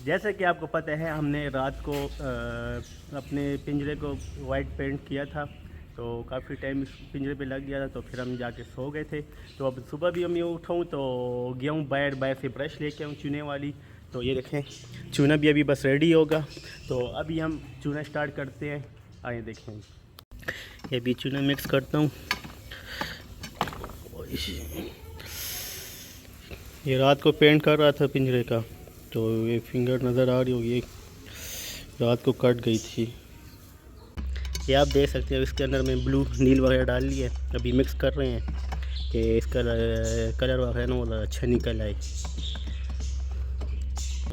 जैसे कि आपको पता है हमने रात को अपने पिंजरे को वाइट पेंट किया था, तो काफ़ी टाइम पिंजरे पे लग गया था, तो फिर हम जाके सो गए थे। तो अब सुबह भी मैं उठाऊँ तो गया हूँ बाहर से ब्रश लेके आऊँ चूने वाली। तो ये देखें चूना भी अभी बस रेडी होगा, तो अभी हम चूना स्टार्ट करते हैं। आइए देखें, ये भी चूना मिक्स करता हूँ। ये रात को पेंट कर रहा था पिंजरे का, तो ये फिंगर नज़र आ रही होगी, रात को कट गई थी। ये आप देख सकते हैं, इसके अंदर में ब्लू नील वगैरह डाल ली है। अभी मिक्स कर रहे हैं कि इसका कलर वगैरह ना वो अच्छा निकल आए।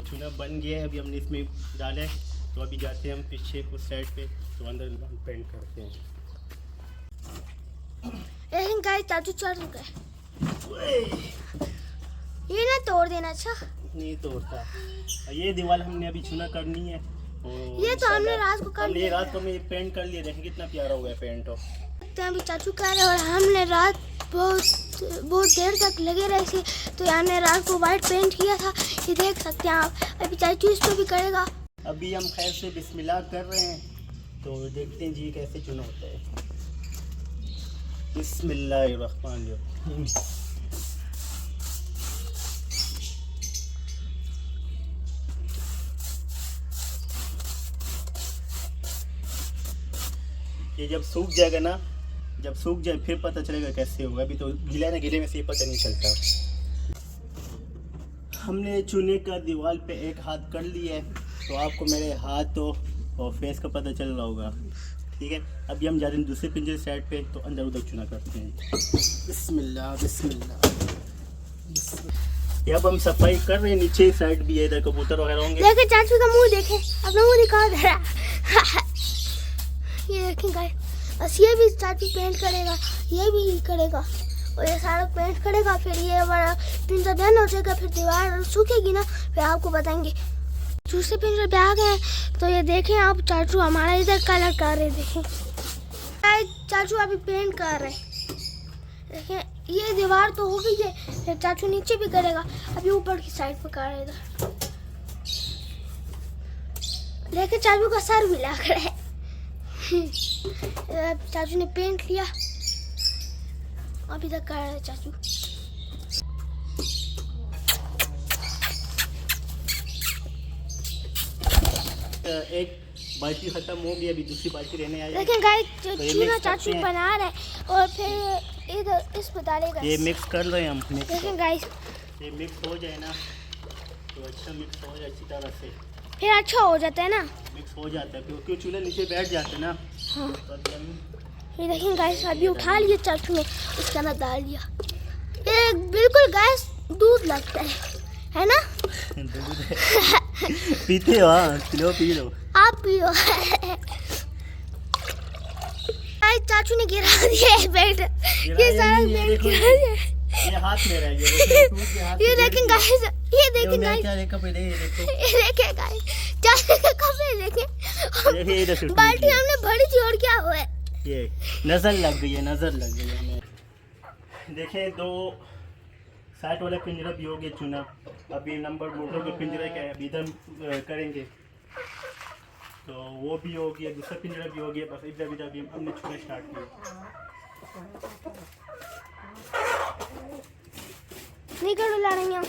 चूना बन गया है, अभी हमने इसमें डाला है। तो अभी जाते हैं हम पीछे उस साइड पे, तो अंदर हम पेंट करते हैं। चाचू चढ़ गए, ये ना तोड़ देना। अच्छा नहीं तोड़ता। ये दीवार हमने अभी चूना करनी है। ये तो हमने रात को कर लिया। रात को मैं पेंट कर लिया, देखें कितना प्यारा हुआ है पेंट। तो अभी चाचू कह रहे, और हमने रात बहुत देर तक लगे रहे थे, तो हमने रात को वाइट पेंट किया था। ये देख सकते हैं आप। अभी चाचू इस पे भी करेगा। अभी हम खैर से बिस्मिल्लाह कर रहे हैं, तो देखते हैं जी कैसे चूना होता है। बिस्मिल्लाहिर्रहमानिर्रहीम। ये जब सूख जाएगा ना, जब सूख जाए फिर पता चलेगा कैसे होगा। अभी तो गीला ना, गीले में से पता नहीं चलता। हमने चूने का दीवार पे एक हाथ कर लिया है, तो आपको मेरे हाथ और फेस का पता चल रहा होगा, ठीक है। अभी हम जा रहे हैं दूसरे पिंजरे साइड पे, तो अंदर उधर चूना करते हैं। बिस्मिल्लाह बिस्मिल्लाह। अब हम सफाई कर रहे हैं, नीचे साइड भी है, इधर कबूतर वगैरह होंगे। देखे चाचू का मुंह, देखे अपना मुंह दिखा दे रहा। ये देखें गाइस, बस ये भी चाचू पेंट करेगा, ये भी करेगा, और ये सारा पेंट करेगा। फिर ये हमारा पिंजरा डन हो जाएगा, फिर दीवार सूखेगी ना, फिर आपको बताएंगे। दूसरे पिंजरे पे आ गए, तो ये देखें आप, चाचू हमारा इधर कलर कर रहे। देखें चाचू अभी पेंट कर रहे। देखें ये दीवार तो हो गई है, फिर चाचू नीचे भी करेगा। अभी ऊपर की साइड पे कर रहे इधर। देखें चाचू का सर भी लग रहा है। चाचू ने पेंट लिया, अभी तक कर रहे चाचू। एक बाल्टी खत्म हो गई, अभी दूसरी बाल्टी रहने आई। लेकिन गाइस चूना चाचू बना रहे, और फिर इधर इस पे डालेगा। ये मिक्स कर रहे हैं हम। लेकिन गाइस ये मिक्स हो जाए ना, तो अच्छा मिक्स हो जाए अच्छी तरह से, फिर अच्छा हो जाता है ना, मिक्स हो जाता है, क्योंकि चूल्हे नीचे बैठ जाते हैं ना। हाँ। तो अभी हम ये देखें गाइस, अभी उठा लिया चाचू ने, इसके अंदर डाल दिया। ये बिल्कुल गाइस दूध लगता है ना? दूध है। पीते हो? लो पी लो, आप पियो। चाचू ने गिरा दिया है बेल्ट, ये सारा बेल्ट गिरा दिया। ये हाथ में रह गया। ये देखें गाइस, ये देखें गाइस, ये देखो, ये देखें गाइस, चाचू के कपड़े देखें। बाल्टी हमने भरी थी, और क्या हुआ है? ये नजर लग गई है, नजर लग गई है हमें। देखें दो साइड वाला पिंजरा भी हो गया चुना। अभी नंबर मोटर के पिंजरे का अभी इधर करेंगे, तो वो भी हो गया, दूसरा पिंजरा भी हो गया। बस इधर भी हमने छूना स्टार्ट किया। नहीं कर ला रही हैं।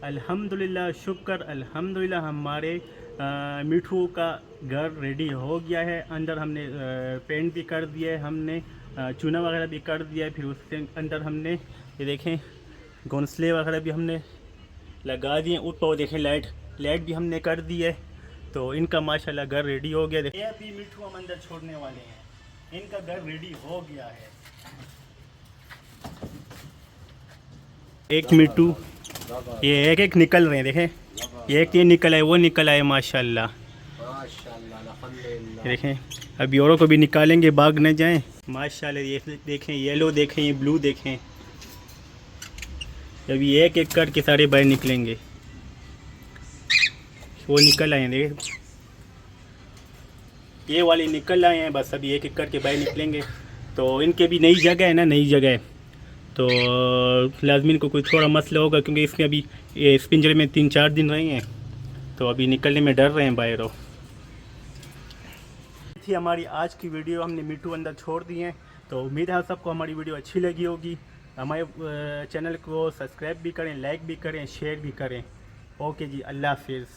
अल्हम्दुलिल्लाह, शुक्र अल्हम्दुलिल्लाह, हमारे मिठू का घर रेडी हो गया है। अंदर हमने पेंट भी कर दिया है, हमने चूना वगैरह भी कर दिया है। फिर उसके अंदर हमने ये देखें घोंसले वगैरह भी हमने लगा दिए। ऊपर देखें लाइट भी हमने कर दी है। तो इनका माशाल्लाह घर रेडी हो गया। देखिए अभी मिठू हम अंदर छोड़ने वाले हैं, इनका घर रेडी हो गया है। एक मिट्टू, ये एक निकल रहे हैं, देखें एक ये निकल आए, वो निकल आए माशाल्लाह। देखें अभी औरों को भी निकालेंगे, भाग न जाएं। माशाल्लाह ये देखें, येलो देखें, ये ब्लू देखें। अभी एक एक करके सारे बाहर निकलेंगे। वो निकल आए हैं, देखें ये वाले निकल आए हैं। बस अभी एक एक करके बाहर निकलेंगे। तो इनके भी नई जगह है ना, नई जगह है, तो लाजमी को कोई थोड़ा मसला होगा, क्योंकि इसमें अभी ये इस पिंजरे में 3-4 दिन रहे हैं। तो अभी निकलने में डर रहे हैं बाहर। थी हमारी आज की वीडियो, हमने मिठू अंदर छोड़ दिए हैं। तो उम्मीद है सबको हमारी वीडियो अच्छी लगी होगी। हमारे चैनल को सब्सक्राइब भी करें, लाइक भी करें, शेयर भी करें। ओके जी, अल्लाह हाफिज़।